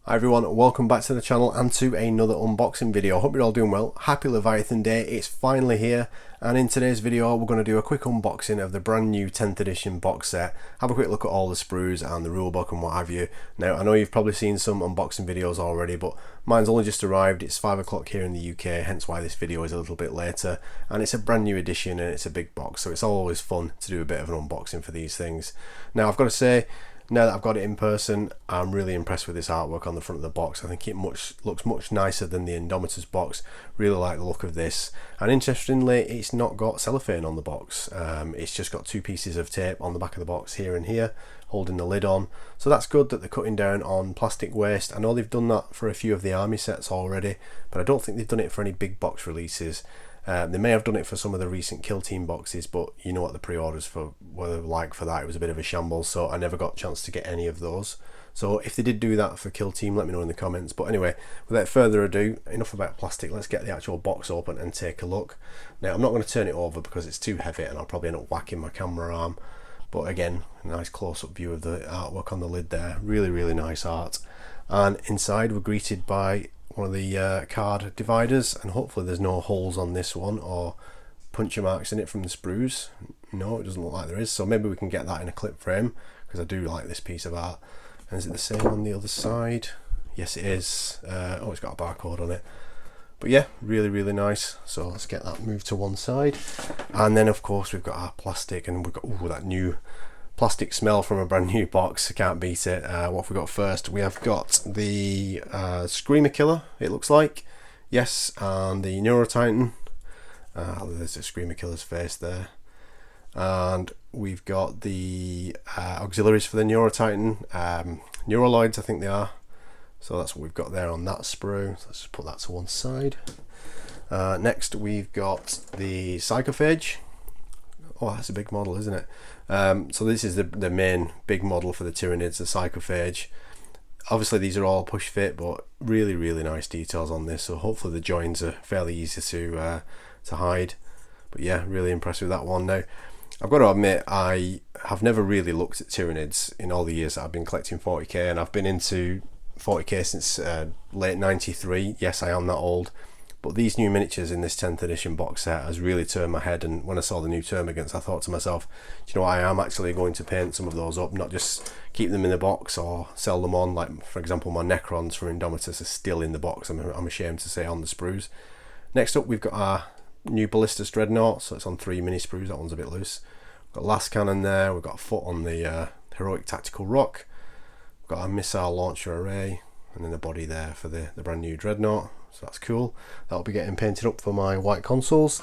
Hi everyone, welcome back to the channel and to another unboxing video. Hope you're all doing well. Happy Leviathan Day, it's finally here, and in today's video we're going to do a quick unboxing of the brand new 10th edition box set, have a quick look at all the sprues and the rulebook and what have you. Now I know you've probably seen some unboxing videos already, but mine's only just arrived. It's 5 o'clock here in the UK, hence why this video is a little bit later, and it's a brand new edition and it's a big box, so it's always fun to do a bit of an unboxing for these things. Now I've got to say, now that I've got it in person, I'm really impressed with this artwork on the front of the box. I think it looks much nicer than the Indomitus box. Really like the look of this. And interestingly, it's not got cellophane on the box. It's just got two pieces of tape on the back of the box here and here, holding the lid on. So that's good that they're cutting down on plastic waste. I know they've done that for a few of the army sets already, but I don't think they've done it for any big box releases. They may have done it for some of the recent Kill Team boxes, but you know what the pre-orders for were like for that. It was a bit of a shambles, so I never got a chance to get any of those. So if they did do that for Kill Team, let me know in the comments. But anyway, without further ado, enough about plastic. Let's get the actual box open and take a look. Now I'm not going to turn it over because it's too heavy and I'll probably end up whacking my camera arm. But again, a nice close-up view of the artwork on the lid there. Really nice art. And inside we're greeted by one of the card dividers, and hopefully there's no holes on this one or puncture marks in it from the sprues. No, it doesn't look like there is, so maybe we can get that in a clip frame because I do like this piece of art. And is it the same on the other side? Yes it is. Oh, it's got a barcode on it. But yeah, really nice. So let's get that moved to one side, and then of course we've got our plastic, and we've got that new plastic smell from a brand new box. I can't beat it. What have we got first? We have got the Screamer Killer, it looks like. Yes, and the Neurotitan. There's a Screamer Killer's face there. And we've got the auxiliaries for the Neurotitan. Neuraloids, I think they are. So that's what we've got there on that sprue. So let's just put that to one side. Next we've got the Psychophage. Oh, that's a big model, isn't it? So this is the main big model for the Tyranids, the Psychophage. Obviously these are all push fit, but really nice details on this. So hopefully the joins are fairly easy to hide. But yeah, really impressed with that one. Now I've got to admit, I have never really looked at Tyranids in all the years that I've been collecting 40k, and I've been into 40k since late 93. Yes, I am that old. But these new miniatures in this 10th edition box set has really turned my head, and when I saw the new Termagants I thought to myself, do you know, I am actually going to paint some of those up, not just keep them in the box or sell them on. Like for example, my Necrons from Indomitus are still in the box, I'm ashamed to say, on the sprues. Next up we've got our new Ballistus Dreadnought, so it's on 3 mini sprues, that one's a bit loose. We've got Last Cannon there, we've got a foot on the Heroic Tactical Rock, we've got our Missile Launcher Array, and then the body there for the brand new Dreadnought. So that's cool. That'll be getting painted up for my white consoles.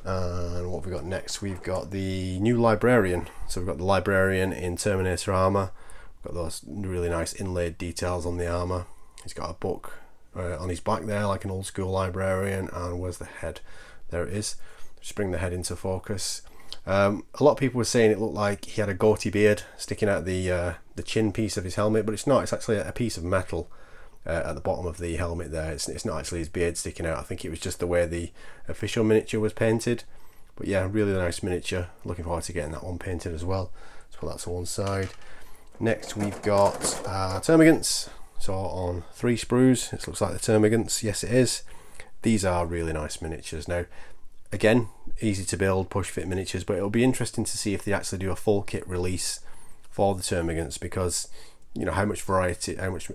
And what have we got next? We've got the new Librarian. So we've got the Librarian in Terminator armor. We've got those really nice inlaid details on the armor. He's got a book on his back there, like an old school Librarian. And where's the head? There it is. Just bring the head into focus. A lot of people were saying it looked like he had a goatee beard sticking out the chin piece of his helmet, but it's not. It's actually a piece of metal at the bottom of the helmet there. It's not actually his beard sticking out. I think it was just the way the official miniature was painted. But yeah, really nice miniature. Looking forward to getting that one painted as well. Let's put that to one side. Next we've got Termagants. So on 3 sprues, it looks like the Termagants. Yes it is. These are really nice miniatures. Now again, easy to build, push fit miniatures, but it'll be interesting to see if they actually do a full kit release for the Termagants, because you know, how much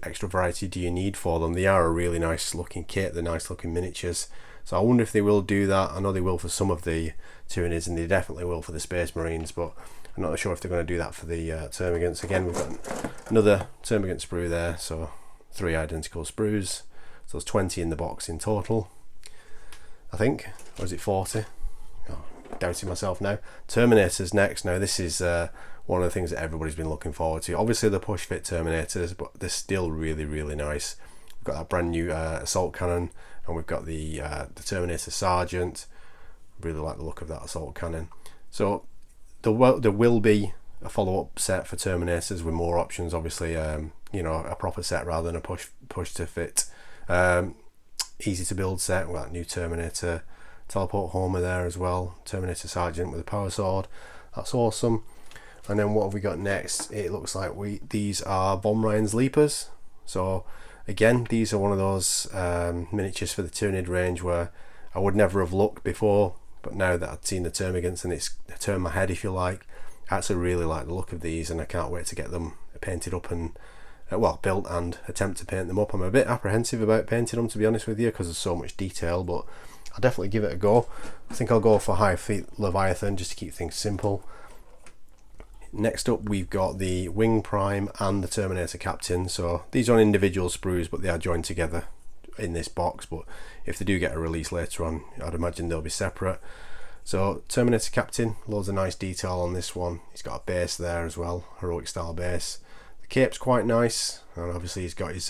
extra variety do you need for them? They are a really nice looking kit, they're nice looking miniatures. So I wonder if they will do that. I know they will for some of the Tyranids, and they definitely will for the Space Marines, but I'm not sure if they're going to do that for the Termagants. Again, we've got another Termagant sprue there, so 3 identical sprues. So there's 20 in the box in total, I think. Or is it 40? Oh, doubting myself now. Terminators next. Now this is one of the things that everybody's been looking forward to. Obviously the push fit Terminators, but they're still really nice. We've got that brand new assault cannon, and we've got the Terminator Sergeant. Really like the look of that assault cannon. So there will be a follow-up set for Terminators with more options, obviously. You know, a proper set rather than a push to fit. Easy to build set. We've got new Terminator Teleport Homer there as well. Terminator Sergeant with a power sword. That's awesome. And then what have we got next? It looks like these are Von Ryan's Leapers. So Again, these are one of those miniatures for the Tyranid range where I would never have looked before, but now that I'd seen the termagants and it's turned my head, if you like, I actually really like the look of these, and I can't wait to get them painted up and well, built and attempt to paint them up. I'm a bit apprehensive about painting them, to be honest with you, because there's so much detail, but I'll definitely give it a go. I think I'll go for Hive Fleet Leviathan just to keep things simple. Next up, we've got the Wing Prime and the Terminator Captain. So these are individual sprues, but they are joined together in this box. But if they do get a release later on, I'd imagine they'll be separate. So Terminator Captain, loads of nice detail on this one. He's got a base there as well, heroic style base. The cape's quite nice, and obviously he's got his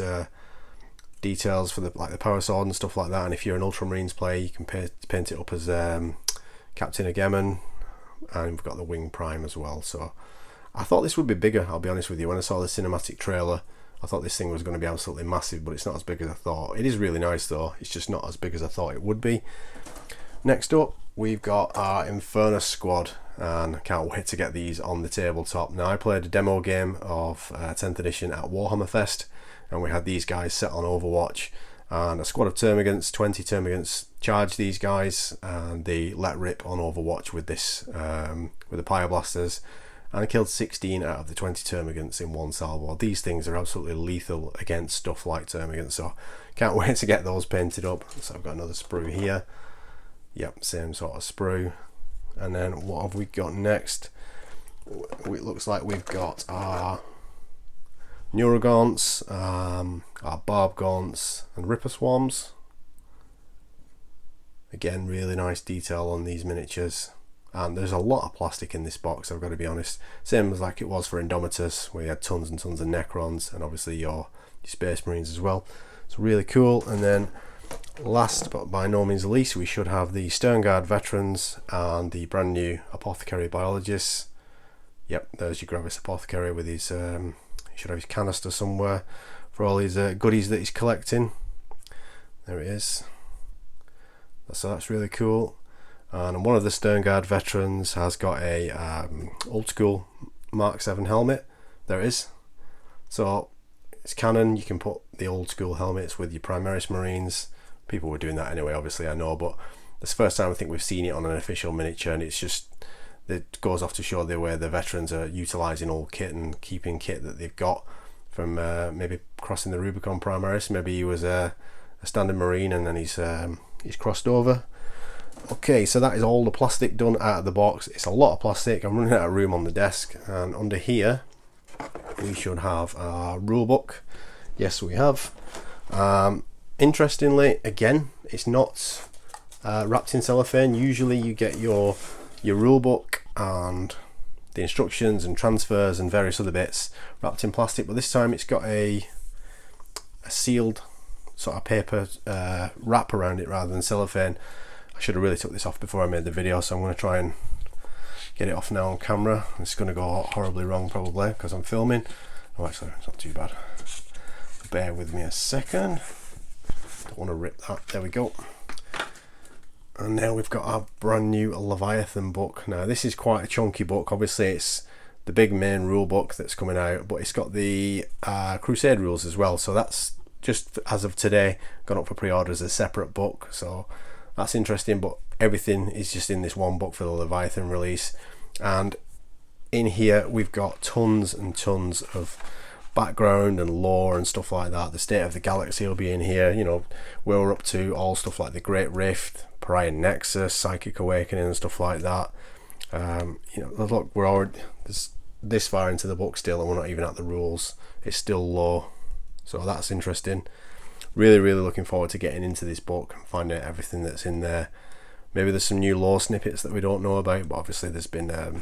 details for the power sword and stuff like that. And if you're an Ultramarines player, you can paint it up as Captain Agamemnon, and we've got the Wing Prime as well. So I thought this would be bigger, I'll be honest with you. When I saw the cinematic trailer, I thought this thing was going to be absolutely massive, but it's not as big as I thought. It is really nice though, it's just not as big as I thought it would be. Next up, we've got our Infernus squad, and I can't wait to get these on the tabletop. Now, I played a demo game of 10th edition at Warhammer Fest, and we had these guys set on Overwatch, and a squad of termagants, 20 termagants, charged these guys, and they let rip on Overwatch with this, with the pyroblasters, and I killed 16 out of the 20 termagants in one salvo. These things are absolutely lethal against stuff like termagants, so can't wait to get those painted up. So I've got another sprue here. Yep, same sort of sprue. And then what have we got next? It looks like we've got our Neurogaunts, our Barb Gaunts, and Ripper Swarms. Again, really nice detail on these miniatures. And there's a lot of plastic in this box, I've got to be honest. Same as like it was for Indomitus, where you had tons and tons of Necrons, and obviously your Space Marines as well. It's really cool. And then last but by no means least, we should have the Sternguard Veterans and the brand new Apothecary Biologists. Yep, there's your Gravis Apothecary with his, he should have his canister somewhere for all his goodies that he's collecting. There it is. So that's really cool. And one of the Sternguard Veterans has got a old school Mark 7 helmet. There it is. So it's canon, you can put the old school helmets with your Primaris Marines. People were doing that anyway, obviously, I know, but it's the first time I think we've seen it on an official miniature, and it's just, it goes off to show the way the veterans are utilising old kit and keeping kit that they've got from maybe crossing the Rubicon Primaris. Maybe he was a standard Marine and then he's crossed over. Okay, so that is all the plastic done out of the box. It's a lot of plastic. I'm running out of room on the desk, and under here we should have our rulebook. Yes, we have. Interestingly, again, it's not wrapped in cellophane. Usually you get your rulebook and the instructions and transfers and various other bits wrapped in plastic, but this time it's got a sealed sort of paper wrap around it rather than cellophane. I should have really took this off before I made the video, so I'm going to try and get it off now on camera. It's going to go horribly wrong probably because I'm filming. Oh, actually, it's not too bad. Bear with me a second. Don't want to rip that. There we go. And now we've got our brand new Leviathan book. Now this is quite a chunky book. Obviously it's the big main rule book that's coming out, but it's got the Crusade rules as well. So that's just as of today gone up for pre-order as a separate book. So that's interesting, but everything is just in this one book for the Leviathan release. And in here we've got tons and tons of background and lore and stuff like that. The state of the galaxy will be in here, you know, where we're up to, all stuff like the Great Rift, Parian Nexus, Psychic Awakening and stuff like that. You know, look, we're already this far into the book still and we're not even at the rules. It's still low, so that's interesting. Really looking forward to getting into this book and finding out everything that's in there. Maybe there's some new lore snippets that we don't know about, but obviously there's been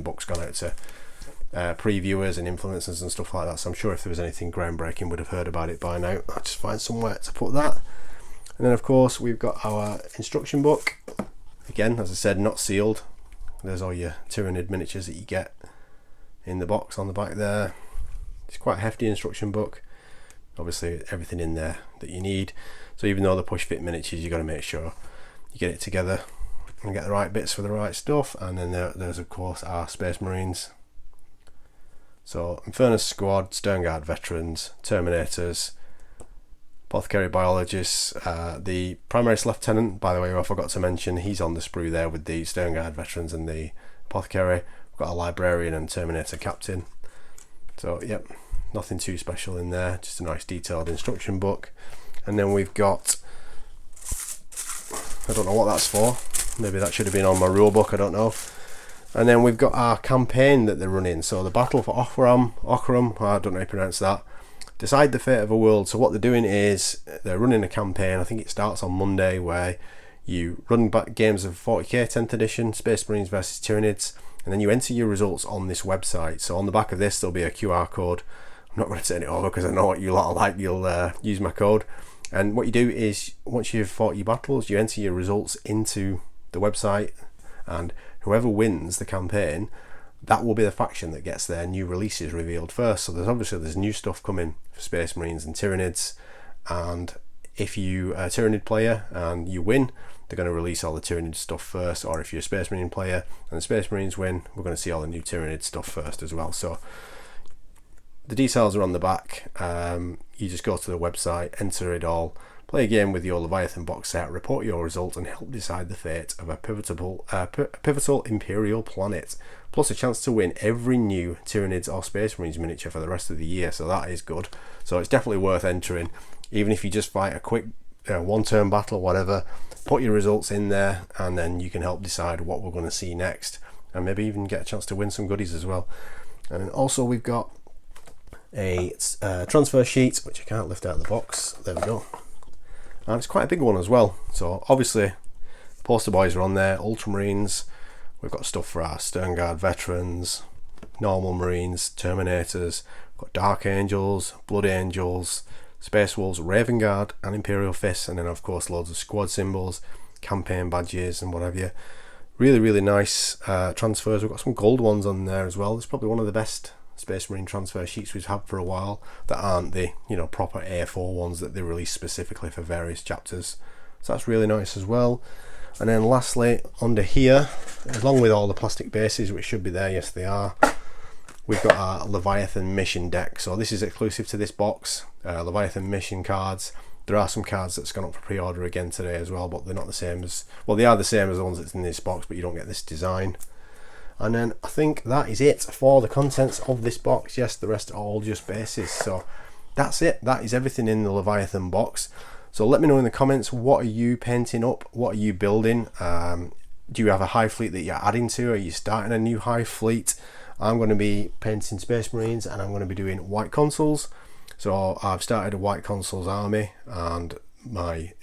books gone out to previewers and influencers and stuff like that, so I'm sure if there was anything groundbreaking we'd have heard about it by now. I'll just find somewhere to put that. And then of course we've got our instruction book. Again, as I said, not sealed. There's all your Tyranid miniatures that you get in the box on the back there. It's quite a hefty instruction book. Obviously everything in there that you need. So even though the push fit miniatures, you've got to make sure you get it together and get the right bits for the right stuff. And then there's of course our Space Marines. So Infernus Squad, Sternguard Veterans, Terminators, Apothecary biologist, the primaris lieutenant, by the way, who I forgot to mention, he's on the sprue there with the Stern Guard veterans and the apothecary. We've got a librarian and terminator captain. So yep, nothing too special in there, just a nice detailed instruction book. And then we've got, I don't know what that's for, maybe that should have been on my rulebook, I don't know. And then we've got our campaign that they're running. So the battle for Ockram, I don't know how to pronounce that. Decide the fate of a world. So what they're doing is they're running a campaign. I think it starts on Monday, where you run back games of 40k 10th edition, Space Marines versus Tyranids, and then you enter your results on this website. So on the back of this there'll be a QR code. I'm not going to turn it over because I know what you lot are like. You'll use my code. And what you do is, once you've fought your battles, you enter your results into the website, and whoever wins the campaign, that will be the faction that gets their new releases revealed first. So there's new stuff coming for Space Marines and Tyranids, and if you are a Tyranid player and you win, they're going to release all the Tyranid stuff first. Or if you're a Space Marine player and the Space Marines win, we're going to see all the new Tyranid stuff first as well. So the details are on the back. You just go to the website, enter it all, play a game with your Leviathan box set, report your result, and help decide the fate of a pivotal Imperial planet. Plus a chance to win every new Tyranids or Space Marines miniature for the rest of the year, so that is good. So it's definitely worth entering, even if you just fight a quick one-turn battle or whatever. Put your results in there, and then you can help decide what we're going to see next, and maybe even get a chance to win some goodies as well. And also we've got a transfer sheet, which I can't lift out of the box. There we go. And it's quite a big one as well. So obviously poster boys are on there, Ultramarines. We've got stuff for our Stern Guard veterans, normal Marines, Terminators. We've got Dark Angels, Blood Angels, Space Wolves, Raven Guard, and Imperial Fists. And then of course loads of squad symbols, campaign badges, and what have you. Really, really nice transfers. We've got some gold ones on there as well. It's probably one of the best Space Marine transfer sheets we've had for a while that aren't the proper A4 ones that they release specifically for various chapters. So that's really nice as well. And then lastly, under here, along with all the plastic bases, which should be there, yes they are, we've got our Leviathan mission deck. So this is exclusive to this box, Leviathan mission cards. There are some cards that's gone up for pre-order again today as well, but they're not the same as, well, they are the same as the ones that's in this box, but you don't get this design. And then I think that is it for the contents of this box. Yes, the rest are all just bases. So that's it. That is everything in the Leviathan box. So let me know in the comments, what are you painting up? What are you building? Do you have a Hive Fleet that you're adding to? Are you starting a new Hive Fleet? I'm going to be painting Space Marines, and I'm going to be doing white consuls. So I've started a white consuls army, and my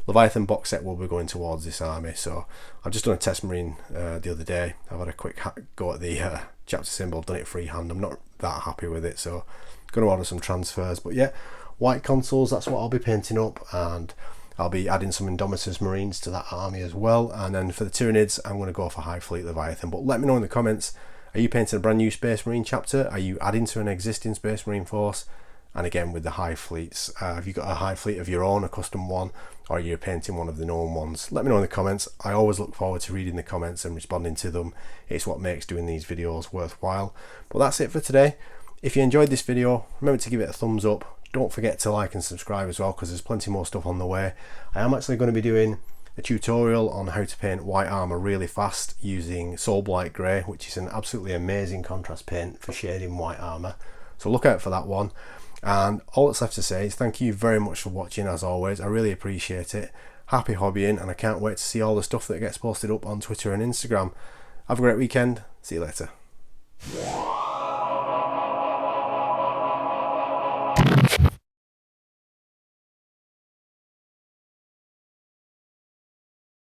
Leviathan box set will be going towards this army. So I've just done a test marine the other day. I've had a quick go at the chapter symbol, done it freehand. I'm not that happy with it, so I'm going to order some transfers. But yeah, white consuls, that's what I'll be painting up, and I'll be adding some Indomitus Marines to that army as well. And then for the Tyranids, I'm going to go for Hive Fleet Leviathan. But let me know in the comments, are you painting a brand new Space Marine chapter? Are you adding to an existing Space Marine force? And again, with the Hive Fleets, have you got a Hive Fleet of your own, a custom one, or are you painting one of the known ones? Let me know in the comments. I always look forward to reading the comments and responding to them. It's what makes doing these videos worthwhile. But that's it for today. If you enjoyed this video, remember to give it a thumbs up. Don't forget to like and subscribe as well, because there's plenty more stuff on the way. I am actually going to be doing a tutorial on how to paint white armor really fast using Soulblight Grey, which is an absolutely amazing contrast paint for shading white armor. So look out for that one. And all that's left to say is thank you very much for watching, as always. I really appreciate it. Happy hobbying, and I can't wait to see all the stuff that gets posted up on Twitter and Instagram. Have a great weekend. See you later.